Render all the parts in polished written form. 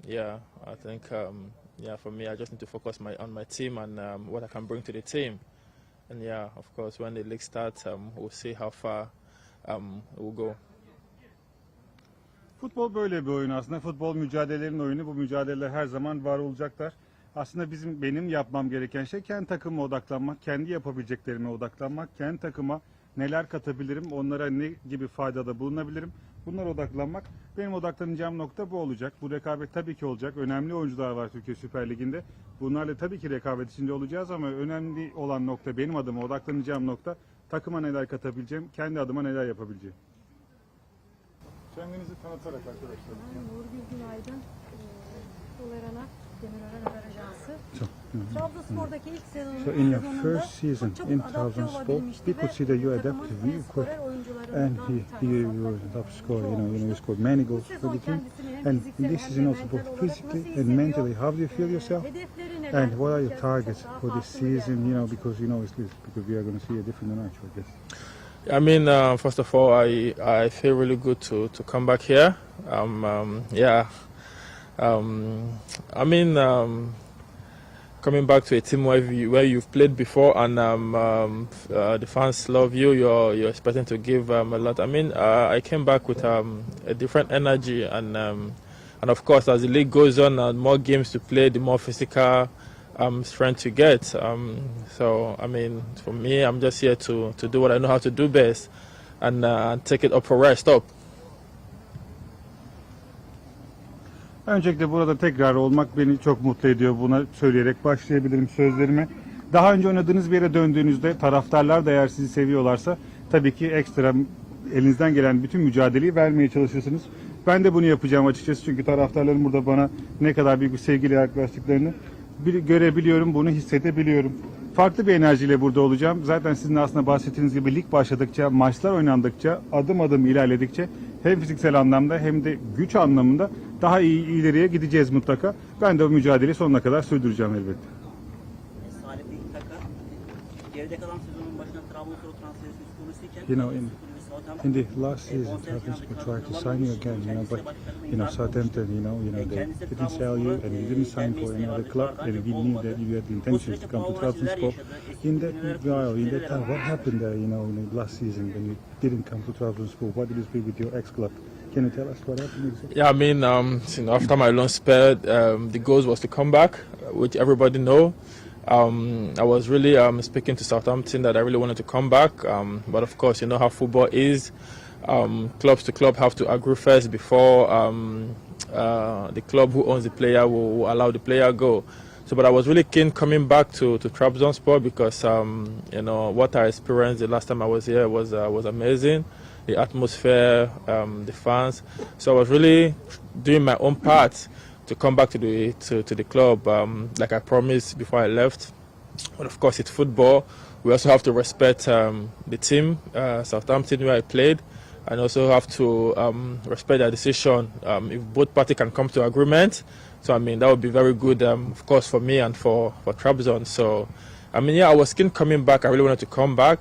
yeah, I think yeah, for me, I just need to focus on my team and what I can bring to the team. And yeah, of course, when the league starts, we'll see how far we'll go. Futbol böyle bir oyun aslında. Futbol mücadelelerin oyunu. Bu mücadeleler her zaman var olacaklar. Aslında benim yapmam gereken şey kendi takımıma odaklanmak, kendi yapabileceklerime odaklanmak, kendi takıma neler katabilirim, onlara ne gibi faydada bulunabilirim, bunlara odaklanmak. Benim odaklanacağım nokta bu olacak. Bu rekabet tabii ki olacak. Önemli oyuncular var Türkiye Süper Ligi'nde. Bunlarla tabii ki rekabet içinde olacağız ama önemli olan nokta, benim adıma odaklanacağım nokta, takıma neler katabileceğim, kendi adıma neler yapabileceğim. Kendinizi tanıtarak arkadaşlar. Uğur Günaydın, Tolerana Demirören Haber Ajansı. Trabzonspor'daki ilk sezonunda So in your first season in Trabzonspor, we could see that you adapted really quick, and you were the top scorer. You scored many goals for the team. And this season also, both physically and mentally, how do you feel yourself? And what are your targets for this season? Because because we are going to see a different Onuachu, I guess. I mean, first of all, I feel really good to come back here. Yeah. I mean, coming back to a team where you've played before and the fans love you, you're expecting to give a lot. I mean, I came back with a different energy and of course, as the league goes on and more games to play, the more physical strength to get. So, I mean, for me, I'm just here to do what I know how to do best and take it up for where I stop. Öncelikle burada tekrar olmak beni çok mutlu ediyor. Buna söyleyerek başlayabilirim sözlerime. Daha önce oynadığınız bir yere döndüğünüzde taraftarlar da eğer sizi seviyorlarsa tabii ki ekstra elinizden gelen bütün mücadeleyi vermeye çalışırsınız. Ben de bunu yapacağım açıkçası çünkü taraftarların burada bana ne kadar büyük bir sevgiyle yaklaştıklarını görebiliyorum, bunu hissedebiliyorum. Farklı bir enerjiyle burada olacağım. Zaten sizin aslında bahsettiğiniz gibi lig başladıkça, maçlar oynandıkça, adım adım ilerledikçe hem fiziksel anlamda hem de güç anlamında daha iyi ileriye gideceğiz mutlaka. Ben de o mücadeleyi sonuna kadar sürdüreceğim elbette. Salih Taka, geride kalan sezonun başına Trabzonspor transferi söz konusuyken in the last season, Trabzonspor tried to sign you again, but Southampton, they didn't sell you and you didn't sign for another club, and we knew that you had the intentions to come to Trabzonspor. In that time, what happened there, in the last season when you didn't come to Trabzonspor? What did you speak with your ex-club? Can you tell us what happened exactly? Yeah, I mean, after my loan spell, the goal was to come back, which everybody know. I was really speaking to Southampton that I really wanted to come back, but of course, you know how football is. Clubs to club have to agree first before the club who owns the player will allow the player go. So, but I was really keen coming back to Trabzonspor because what I experienced the last time I was here was amazing. The atmosphere, the fans. So I was really doing my own part to come back to the club, like I promised before I left. But of course, it's football. We also have to respect the team, Southampton, where I played, and also have to respect their decision. If both parties can come to agreement, so I mean that would be very good, of course, for me and for Trabzon. So, I mean, yeah, I was keen coming back. I really wanted to come back,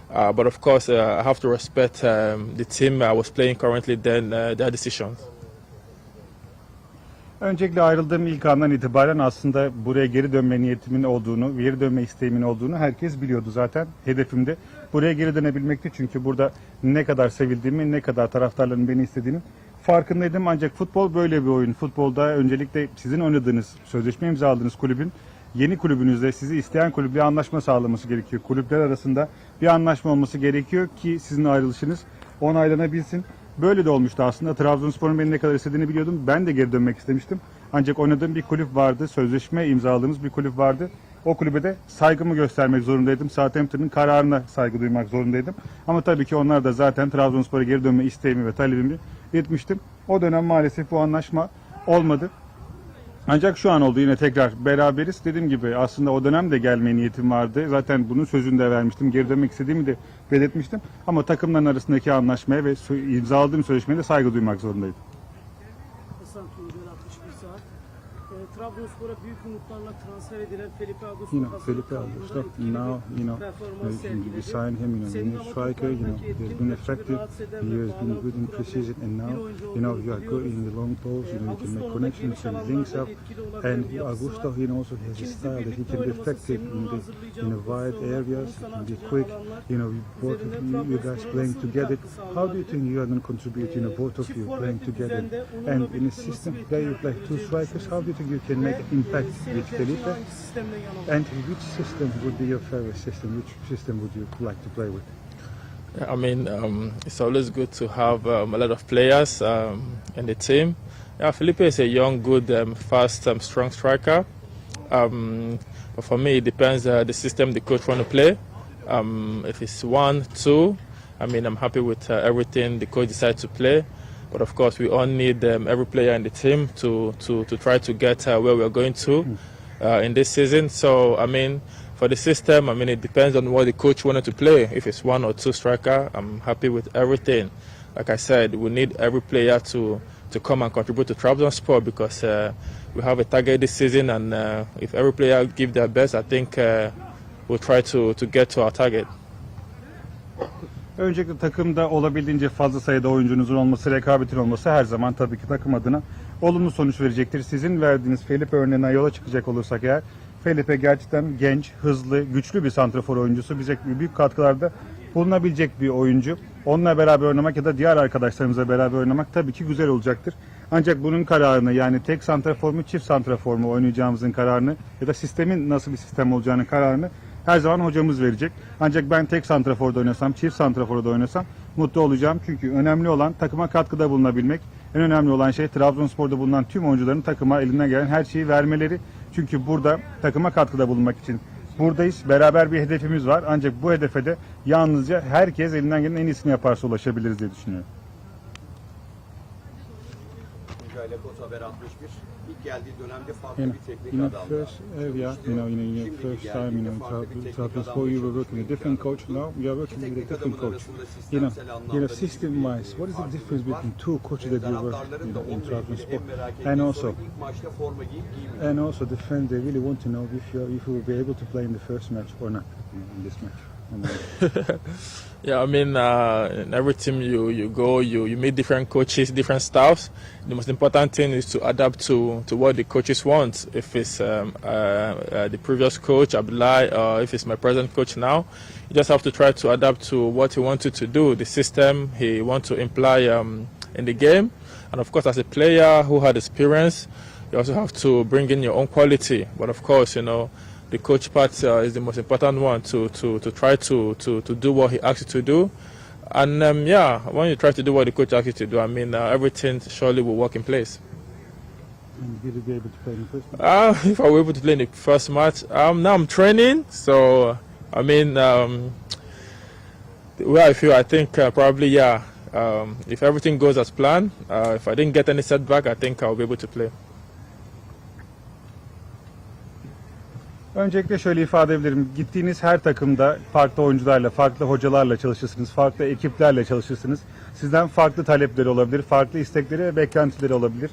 but of course, I have to respect the team I was playing currently. Then their decisions. Öncelikle ayrıldığım ilk andan itibaren aslında buraya geri dönme niyetimin olduğunu, geri dönme isteğimin olduğunu herkes biliyordu zaten. Hedefimde buraya geri dönebilmekti çünkü burada ne kadar sevildiğimi, ne kadar taraftarların beni istediğini farkındaydım. Ancak futbol böyle bir oyun. Futbolda öncelikle sizin oynadığınız, sözleşme imzaladığınız kulübün yeni kulübünüzle sizi isteyen kulüple anlaşma sağlaması gerekiyor. Kulüpler arasında bir anlaşma olması gerekiyor ki sizin ayrılışınız onaylanabilsin. Böyle de olmuştu aslında. Trabzonspor'un beni ne kadar istediğini biliyordum. Ben de geri dönmek istemiştim. Ancak oynadığım bir kulüp vardı. Sözleşme imzaladığımız bir kulüp vardı. O kulübe de saygımı göstermek zorundaydım. Southampton'ın kararına saygı duymak zorundaydım. Ama tabii ki onlar da zaten Trabzonspor'a geri dönme isteğimi ve talebimi iletmiştim. O dönem maalesef bu anlaşma olmadı. Ancak şu an oldu, yine tekrar beraberiz. Dediğim gibi aslında o dönem de gelme niyetim vardı. Zaten bunun sözünü de vermiştim. Geri dönmek istediğimi de belirtmiştim. Ama takımların arasındaki anlaşmaya ve imzaladığım sözleşmeye de saygı duymak zorundaydım. Trabzonspor'a büyük umutlarla transfer edilen Felipe Augusto. Felipe Augusto, now, we signed him, the new striker, he has been effective, he has been good in precision, and now, you are good in the long balls, you can make connections and links up, and Augusto, also has a style that he can be effective in the wide areas, he can be quick, both of you guys playing together. How do you think you are going to contribute, both of you playing together, and in a system where you play two strikers, how do you think you can make impact with Felipe? And which system would be your favorite system? Which system would you like to play with? I mean, it's always good to have a lot of players in the team. Yeah, Felipe is a young, good, fast, strong striker. But for me, it depends the system the coach want to play. If it's 1-2, I mean, I'm happy with everything the coach decides to play. But of course, we all need every player in the team to try to get where we're going to in this season. So, I mean, for the system, I mean, it depends on what the coach wanted to play. If it's 1 or 2 striker, I'm happy with everything. Like I said, we need every player to come and contribute to Trabzonspor because we have a target this season, and if every player give their best, I think we'll try to get to our target. Öncelikle takımda olabildiğince fazla sayıda oyuncunuzun olması, rekabetin olması her zaman tabii ki takım adına olumlu sonuç verecektir. Sizin verdiğiniz Felipe örneğinden yola çıkacak olursak eğer, Felipe gerçekten genç, hızlı, güçlü bir santrafor oyuncusu. Bize büyük katkılarda bulunabilecek bir oyuncu. Onunla beraber oynamak ya da diğer arkadaşlarımızla beraber oynamak tabii ki güzel olacaktır. Ancak bunun kararını, yani tek santrafor mu, çift santrafor mu oynayacağımızın kararını ya da sistemin nasıl bir sistem olacağının kararını her zaman hocamız verecek. Ancak ben tek santraforda oynasam, çift santraforda oynasam mutlu olacağım. Çünkü önemli olan takıma katkıda bulunabilmek. En önemli olan şey Trabzonspor'da bulunan tüm oyuncuların takıma elinden gelen her şeyi vermeleri. Çünkü burada takıma katkıda bulunmak için buradayız. Beraber bir hedefimiz var. Ancak bu hedefe de yalnızca herkes elinden gelen en iyisini yaparsa ulaşabiliriz diye düşünüyorum. Haber 61. İlk geldiği dönemde farklı bir teknik adamdı. First area, first time, Trabzonspor, you were working with a different coach. Now you are working with a different coach. System-wise, what is the difference between two coaches that you work in Trabzonspor? And also the fans, they really want to know if you will be able to play in the first match or not in this match. Yeah, I mean, in every team you go, you meet different coaches, different staffs. The most important thing is to adapt to what the coaches want. If it's the previous coach, Abdullahi, or if it's my present coach now, you just have to try to adapt to what he wanted to do, the system he wants to imply in the game. And of course, as a player who had experience, you also have to bring in your own quality. But of course, the coach part is the most important one to try to do what he asks you to do. And yeah, when you try to do what the coach asks you to do, I mean, everything surely will work in place. And will you be able to play in the first match? If I were able to play in the first match, now I'm training, so I mean, the way I feel, I think probably, yeah, if everything goes as planned, if I didn't get any setback, I think I'll be able to play. Öncelikle şöyle ifade edebilirim. Gittiğiniz her takımda farklı oyuncularla, farklı hocalarla çalışırsınız, farklı ekiplerle çalışırsınız. Sizden farklı talepleri olabilir, farklı istekleri ve beklentileri olabilir.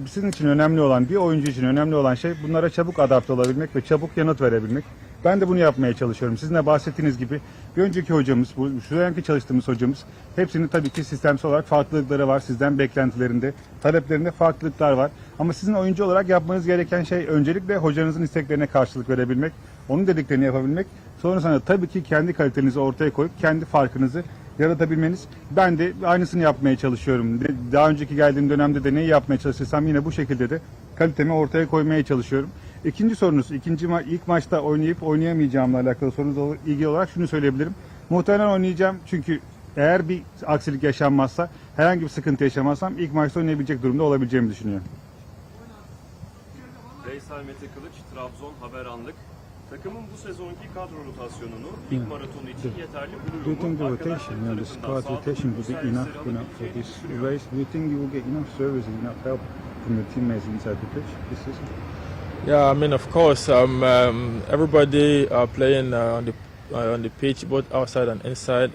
Sizin için önemli olan, bir oyuncu için önemli olan şey bunlara çabuk adapte olabilmek ve çabuk yanıt verebilmek. Ben de bunu yapmaya çalışıyorum. Sizin de bahsettiğiniz gibi bir önceki hocamız, şu anki çalıştığımız hocamız, hepsinin tabii ki sistemsel olarak farklılıkları var. Sizden beklentilerinde, taleplerinde farklılıklar var. Ama sizin oyuncu olarak yapmanız gereken şey öncelikle hocanızın isteklerine karşılık verebilmek, onun dediklerini yapabilmek. Sonrasında tabii ki kendi kalitenizi ortaya koyup kendi farkınızı yaratabilmeniz. Ben de aynısını yapmaya çalışıyorum. Daha önceki geldiğim dönemde de neyi yapmaya çalışırsam yine bu şekilde de kalitemi ortaya koymaya çalışıyorum. İkinci sorunuz, ilk maçta oynayıp oynayamayacağımla alakalı sorunuzla ilgili olarak şunu söyleyebilirim. Muhtemelen oynayacağım çünkü eğer bir aksilik yaşanmazsa, herhangi bir sıkıntı yaşamazsam ilk maçta oynayabilecek durumda olabileceğimi düşünüyorum. Veysel Mete Kılıç, Trabzon Haber Anlık. Takımın bu sezonki kadro rotasyonunu ilk maratonu için yeterli buluyor mu? Do you think the rotation, the squad rotation will be enough, for this race? Do you think you will get enough service and enough help from your teammates inside the pitch this season? Yeah, I mean, of course, everybody playing on the pitch, both outside and inside.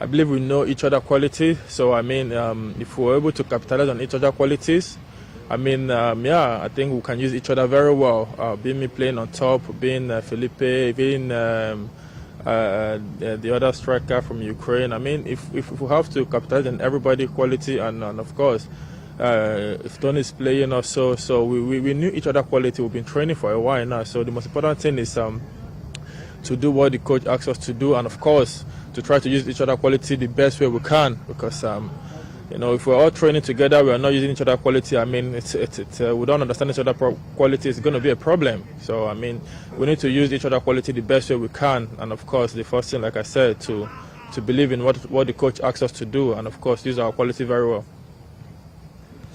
I believe we know each other quality. So I mean, if we're able to capitalize on each other qualities, I mean, yeah, I think we can use each other very well. Being me playing on top, being Felipe, being the other striker from Ukraine. I mean, if we have to capitalize on everybody quality, and of course, if Tony is playing also, so we knew each other quality. We've been training for a while now. So the most important thing is to do what the coach asks us to do, and of course, to try to use each other quality the best way we can. Because you know, if we're all training together, we are not using each other quality. I mean, we don't understand each other quality. It's going to be a problem. So I mean, we need to use each other quality the best way we can. And of course, the first thing, like I said, to believe in what the coach asks us to do, and of course, use our quality very well.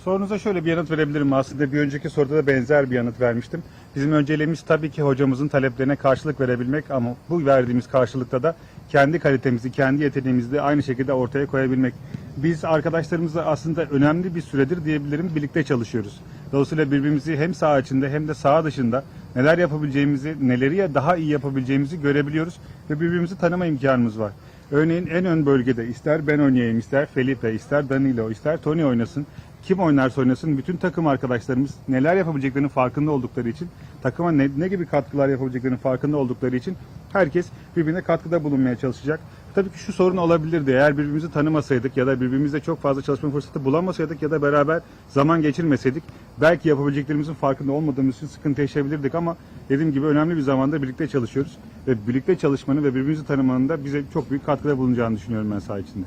Sorunuza şöyle bir yanıt verebilirim. Aslında bir önceki soruda da benzer bir yanıt vermiştim. Bizim önceliğimiz tabii ki hocamızın taleplerine karşılık verebilmek, ama bu verdiğimiz karşılıkta da kendi kalitemizi, kendi yeteneğimizi de aynı şekilde ortaya koyabilmek. Biz arkadaşlarımızla aslında önemli bir süredir diyebilirim birlikte çalışıyoruz. Dolayısıyla birbirimizi hem saha içinde hem de saha dışında neler yapabileceğimizi, neleri daha iyi yapabileceğimizi görebiliyoruz ve birbirimizi tanıma imkanımız var. Örneğin en ön bölgede ister ben oynayayım, ister Felipe, ister Danilo, ister Tony oynasın. Kim oynarsa oynasın, bütün takım arkadaşlarımız neler yapabileceklerinin farkında oldukları için, takıma ne gibi katkılar yapabileceklerinin farkında oldukları için herkes birbirine katkıda bulunmaya çalışacak. Tabii ki şu sorun olabilirdi: eğer birbirimizi tanımasaydık ya da birbirimizle çok fazla çalışma fırsatı bulamasaydık ya da beraber zaman geçirmeseydik, belki yapabileceklerimizin farkında olmadığımız için sıkıntı yaşayabilirdik, ama dediğim gibi önemli bir zamanda birlikte çalışıyoruz ve birlikte çalışmanın ve birbirimizi tanımanın da bize çok büyük katkıda bulunacağını düşünüyorum ben saha içinde.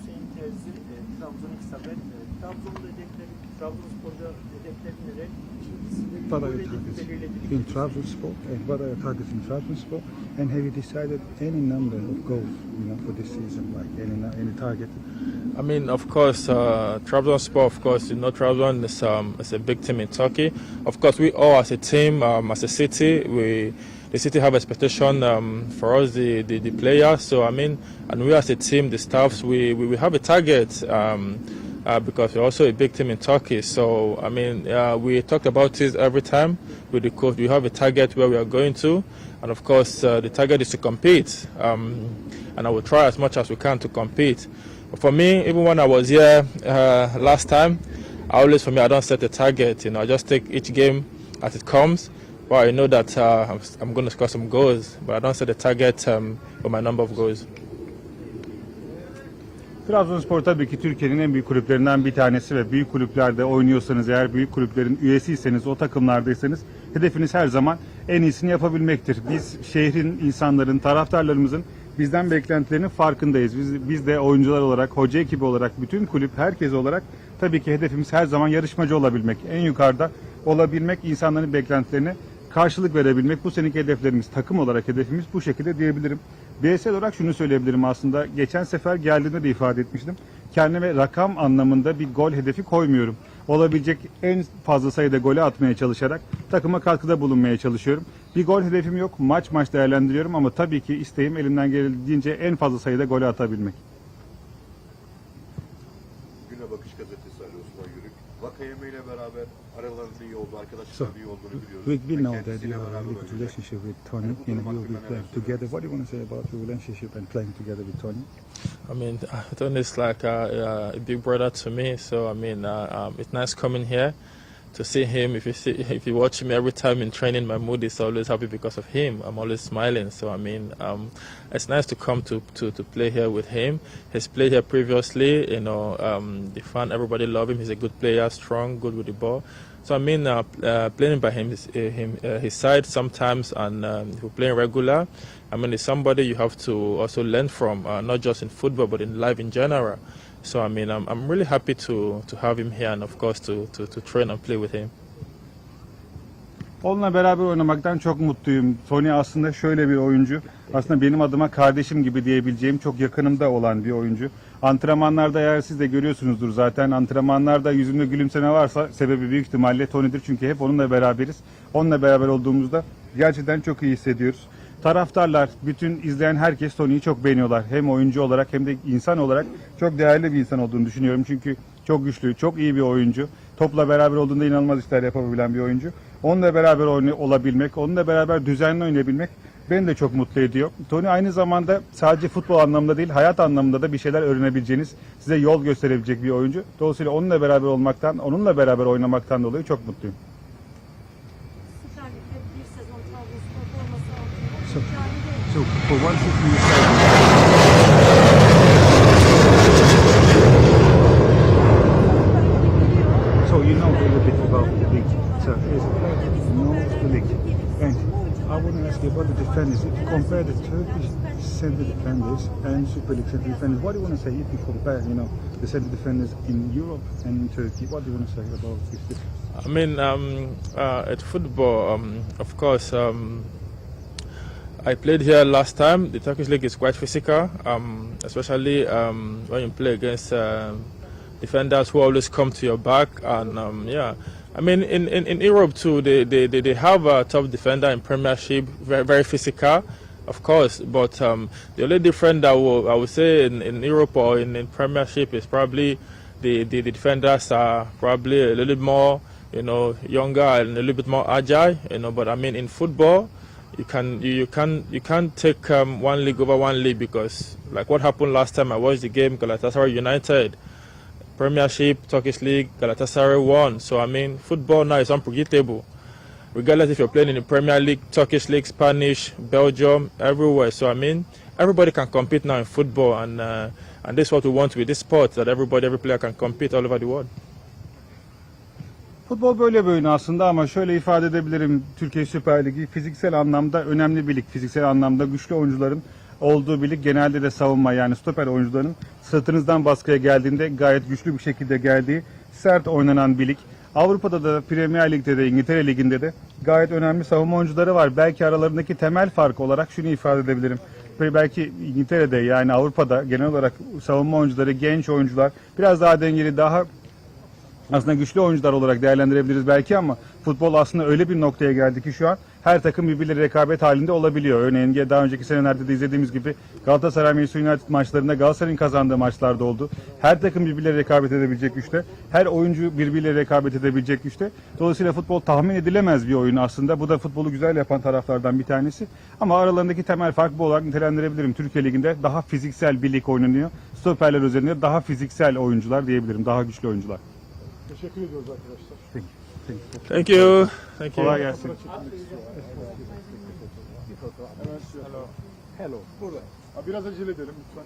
Hüseyin Terzi, Trabzon İksaber. Trabzon'da hedefleri, Trabzonspor'da hedefleri neler? What are your targets in Trabzonspor, and what are your targets in Trabzonspor, and have you decided any number of goals, for this season, like any target? I mean, of course, Trabzonspor, of course, Trabzon is a big team in Turkey. Of course, we all as a team, as a city, the city have expectation for us, the players. So I mean, and we as a team, the staffs, we have a target. Because we're also a big team in Turkey. So, I mean, we talk about this every time with the coach. We have a target where we are going to, and of course, the target is to compete. And I will try as much as we can to compete. But for me, even when I was here last time, I don't set a target. I just take each game as it comes. Well, I know that I'm going to score some goals, but I don't set a target for my number of goals. Trabzonspor tabii ki Türkiye'nin en büyük kulüplerinden bir tanesi ve büyük kulüplerde oynuyorsanız, eğer büyük kulüplerin üyesiyseniz, o takımlardaysanız hedefiniz her zaman en iyisini yapabilmektir. Biz şehrin, insanların, taraftarlarımızın bizden beklentilerinin farkındayız. Biz de oyuncular olarak, hoca ekibi olarak, bütün kulüp, herkes olarak tabii ki hedefimiz her zaman yarışmacı olabilmek, en yukarıda olabilmek, insanların beklentilerine karşılık verebilmek. Bu seneki hedeflerimiz, takım olarak hedefimiz bu şekilde diyebilirim. Bireysel olarak şunu söyleyebilirim aslında. Geçen sefer geldiğinde de ifade etmiştim. Kendime rakam anlamında bir gol hedefi koymuyorum. Olabilecek en fazla sayıda golü atmaya çalışarak takıma katkıda bulunmaya çalışıyorum. Bir gol hedefim yok. Maç değerlendiriyorum, ama tabii ki isteğim elimden geldiğince en fazla sayıda golü atabilmek. Güne Bakış gazetesi Ali Osman Yörük. Vakayeme ile beraber aralarında iyi oldu, arkadaşlar iyi olduğunu biliyoruz. We know that you have a really good relationship with Tony, and you will be playing together. What do you want to say about your relationship and playing together with Tony? I mean, Tony is like a big brother to me. So I mean, it's nice coming here to see him. If you watch me every time in training, my mood is always happy because of him. I'm always smiling. So I mean, it's nice to come to play here with him. He's played here previously. The fan, everybody love him. He's a good player, strong, good with the ball. So I mean, playing by his side sometimes, and if you're playing regular, I mean, it's somebody you have to also learn from, not just in football but in life in general. So I mean, I'm really happy to have him here, and of course to train and play with him. Onunla beraber oynamaktan çok mutluyum. Tony aslında şöyle bir oyuncu. Aslında benim adıma kardeşim gibi diyebileceğim, çok yakınımda olan bir oyuncu. Antrenmanlarda, eğer siz de görüyorsunuzdur zaten, antrenmanlarda yüzümde gülümseme varsa sebebi büyük ihtimalle Tony'dir. Çünkü hep onunla beraberiz. Onunla beraber olduğumuzda gerçekten çok iyi hissediyoruz. Taraftarlar, bütün izleyen herkes Tony'yi çok beğeniyorlar. Hem oyuncu olarak hem de insan olarak çok değerli bir insan olduğunu düşünüyorum. Çünkü çok güçlü, çok iyi bir oyuncu. Topla beraber olduğunda inanılmaz işler yapabilen bir oyuncu. Onunla beraber olabilmek, onunla beraber düzenli oynayabilmek beni de çok mutlu ediyor. Tony aynı zamanda sadece futbol anlamında değil, hayat anlamında da bir şeyler öğrenebileceğiniz, size yol gösterebilecek bir oyuncu. Dolayısıyla onunla beraber olmaktan, onunla beraber oynamaktan dolayı çok mutluyum. Süper Lig'de bir sezon Trabzonspor forması altında. So- CANLI So for one season, you so you know a little bit about the league. So as a player, you know the league. And I want to ask you about the defenders. If you compare the Turkish center defenders and Super League center defenders, what do you want to say if you compare, the center defenders in Europe and in Turkey? What do you want to say about this difference? I mean, at football, of course, I played here last time. The Turkish league is quite physical, especially when you play against defenders who always come to your back. And yeah, I mean, in Europe too, they have a top defender in Premiership, very, very physical, of course. But the only difference that I would say in Europe or in Premiership is probably the defenders are probably a little bit more, younger and a little bit more agile. But I mean, in football, you can't take one league over one league, because like what happened last time I watched the game, Galatasaray United, Premiership, Turkish League, Galatasaray won. So I mean, football now is unpredictable, regardless if you're playing in the Premier League, Turkish League, Spanish, Belgium, everywhere. So I mean, everybody can compete now in football, and this is what we want with this sport, that every player can compete all over the world. Futbol böyle bir oyun aslında ama şöyle ifade edebilirim. Türkiye Süper Ligi fiziksel anlamda önemli bir lig. Fiziksel anlamda güçlü oyuncuların olduğu bir lig. Genelde de savunma, yani stoper oyuncuların sırtınızdan baskıya geldiğinde gayet güçlü bir şekilde geldiği, sert oynanan bir lig. Avrupa'da da, Premier Lig'de de, İngiltere Ligi'nde de gayet önemli savunma oyuncuları var. Belki aralarındaki temel fark olarak şunu ifade edebilirim. Belki İngiltere'de, yani Avrupa'da genel olarak savunma oyuncuları, genç oyuncular biraz daha dengeli, daha aslında güçlü oyuncular olarak değerlendirebiliriz belki, ama futbol aslında öyle bir noktaya geldi ki şu an her takım birbirleriyle rekabet halinde olabiliyor. Örneğin daha önceki senelerde de izlediğimiz gibi Galatasaray Manchester United maçlarında Galatasaray'ın kazandığı maçlarda oldu. Her takım birbirleriyle rekabet edebilecek güçte. Her oyuncu birbiriyle rekabet edebilecek güçte. Dolayısıyla futbol tahmin edilemez bir oyun aslında. Bu da futbolu güzel yapan taraflardan bir tanesi. Ama aralarındaki temel fark bu olarak nitelendirebilirim. Türkiye Ligi'nde daha fiziksel bir lig oynanıyor. Stoperler üzerinde daha fiziksel oyuncular diyebilirim. Daha güçlü oyuncular. Teşekkür ediyoruz arkadaşlar. Thank you. Thank you. Kolay gelsin. Hello. Burada. Biraz acele edelim lütfen.